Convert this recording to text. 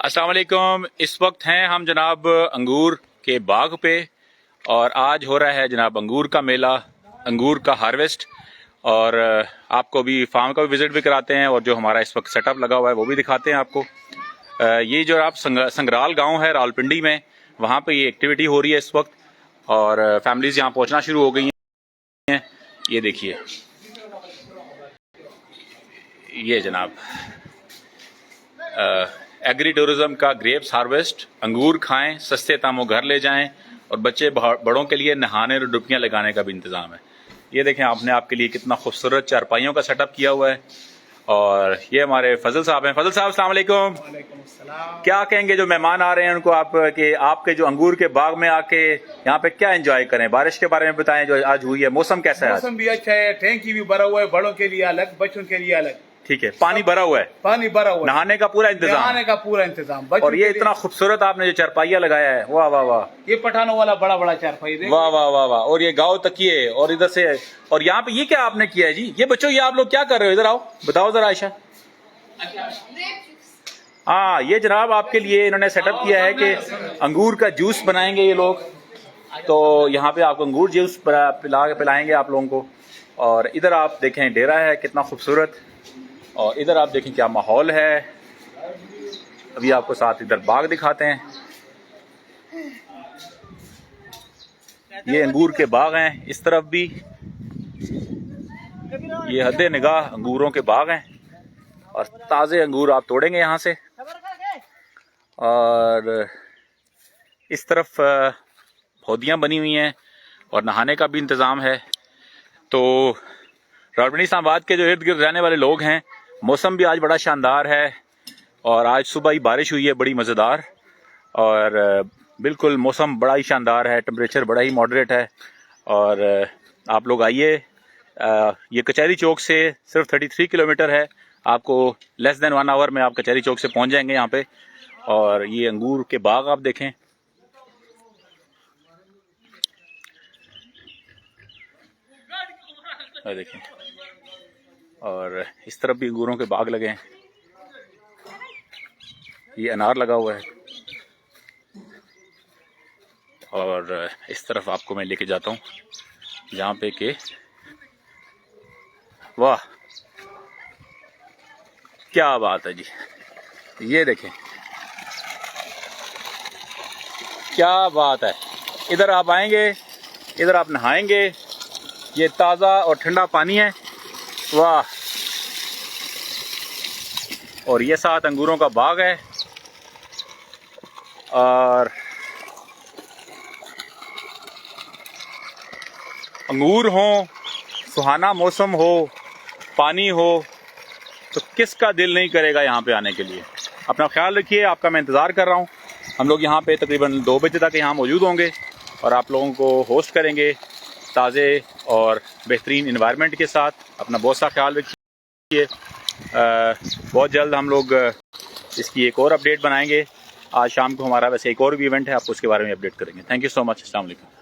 अस्सलाम वालेकुम। इस वक्त हैं हम जनाब अंगूर के बाग पे और आज हो रहा है जनाब अंगूर का मेला, अंगूर का हार्वेस्ट। और आपको भी फार्म का भी विजिट भी कराते हैं और जो हमारा इस वक्त सेटअप लगा हुआ है वो भी दिखाते हैं आपको। ये जो आप संगराल गांव है रावलपिंडी में, वहाँ पे ये एक्टिविटी हो रही है इस वक्त और फैमिलीज यहाँ पहुँचना शुरू हो गई हैं। ये देखिए, ये जनाब एग्री टूरिज्म का ग्रेप्स हार्वेस्ट। अंगूर खाएं, सस्ते दामों घर ले जाएं और बच्चे बड़ों के लिए नहाने और डुबकियां लगाने का भी इंतजाम है। ये देखें, आपने आपके लिए कितना खूबसूरत चारपाइयों का सेटअप किया हुआ है। और ये हमारे फजल साहब हैं। फजल साहब, अस्सलाम वालेकुम। क्या कहेंगे जो मेहमान आ रहे हैं उनको आप कि आपके जो अंगूर के बाग में आके यहाँ पे क्या एंजॉय करें? बारिश के बारे में बताएं जो आज हुई है। मौसम कैसा है? मौसम भी अच्छा है, टैंकी भी भरा हुआ है, बड़ों के लिए अलग, बच्चों के लिए अलग। ठीक है, पानी भरा हुआ है, पानी भरा हुआ है, नहाने का पूरा इंतजाम, नहाने का पूरा इंतजाम। और ये इतना खूबसूरत आपने जो चारपाइया लगाया है, वाह वाह वाह। ये पठानों वाला बड़ा बड़ा चारपाई, वाह वाह वाह वाह। और ये गाँव तकिए और इधर से, और यहाँ पे ये क्या आपने किया है जी? ये बच्चों, ये आप लोग क्या कर रहे हो? इधर आओ, बताओ जरा आयशा। हाँ, ये जनाब आपके लिए इन्होंने सेटअप किया है कि अंगूर का जूस बनाएंगे ये लोग। तो यहाँ पे आपको अंगूर जूस पिलाएंगे आप लोगों को। और इधर आप देखें डेरा है कितना खूबसूरत, और इधर आप देखें क्या माहौल है। अभी आपको साथ इधर बाग दिखाते हैं। ये अंगूर के बाग हैं, इस तरफ भी ये हद निगाह अंगूरों के बाग हैं और ताज़े अंगूर आप तोड़ेंगे यहाँ से। और इस तरफ पौधियाँ बनी हुई हैं और नहाने का भी इंतज़ाम है। तो रावलपिंडी इस्लामाबाद के जो इर्द गिर्द रहने वाले लोग हैं, मौसम भी आज बड़ा शानदार है और आज सुबह ही बारिश हुई है बड़ी मज़ेदार। और बिल्कुल मौसम बड़ा ही शानदार है, टेम्परेचर बड़ा ही मॉडरेट है। और आप लोग आइए। ये कचहरी चौक से सिर्फ 33 किलोमीटर है, आपको लेस देन 1 आवर में आप कचहरी चौक से पहुंच जाएंगे यहाँ पे। और ये अंगूर के बाग आप देखें, देखें। और इस तरफ भी अंगूरों के बाग लगे हैं। ये अनार लगा हुआ है और इस तरफ आपको मैं लेके जाता हूँ जहाँ पे कि वाह क्या बात है जी। ये देखें क्या बात है। इधर आप आएंगे, इधर आप नहाएंगे, ये ताज़ा और ठंडा पानी है, वाह। और ये साथ अंगूरों का बाग है। और अंगूर हो, सुहाना मौसम हो, पानी हो, तो किसका दिल नहीं करेगा यहाँ पे आने के लिए। अपना ख्याल रखिए, आपका मैं इंतज़ार कर रहा हूँ। हम लोग यहाँ पे तकरीबन 2 बजे तक यहाँ मौजूद होंगे और आप लोगों को होस्ट करेंगे ताज़े और बेहतरीन इन्वायरमेंट के साथ। अपना बहुत सा ख्याल रखिए। बहुत जल्द हम लोग इसकी एक और अपडेट बनाएंगे। आज शाम को हमारा वैसे एक और भी इवेंट है, आपको उसके बारे में अपडेट करेंगे। Thank you so much. अस्सलाम वालेकुम।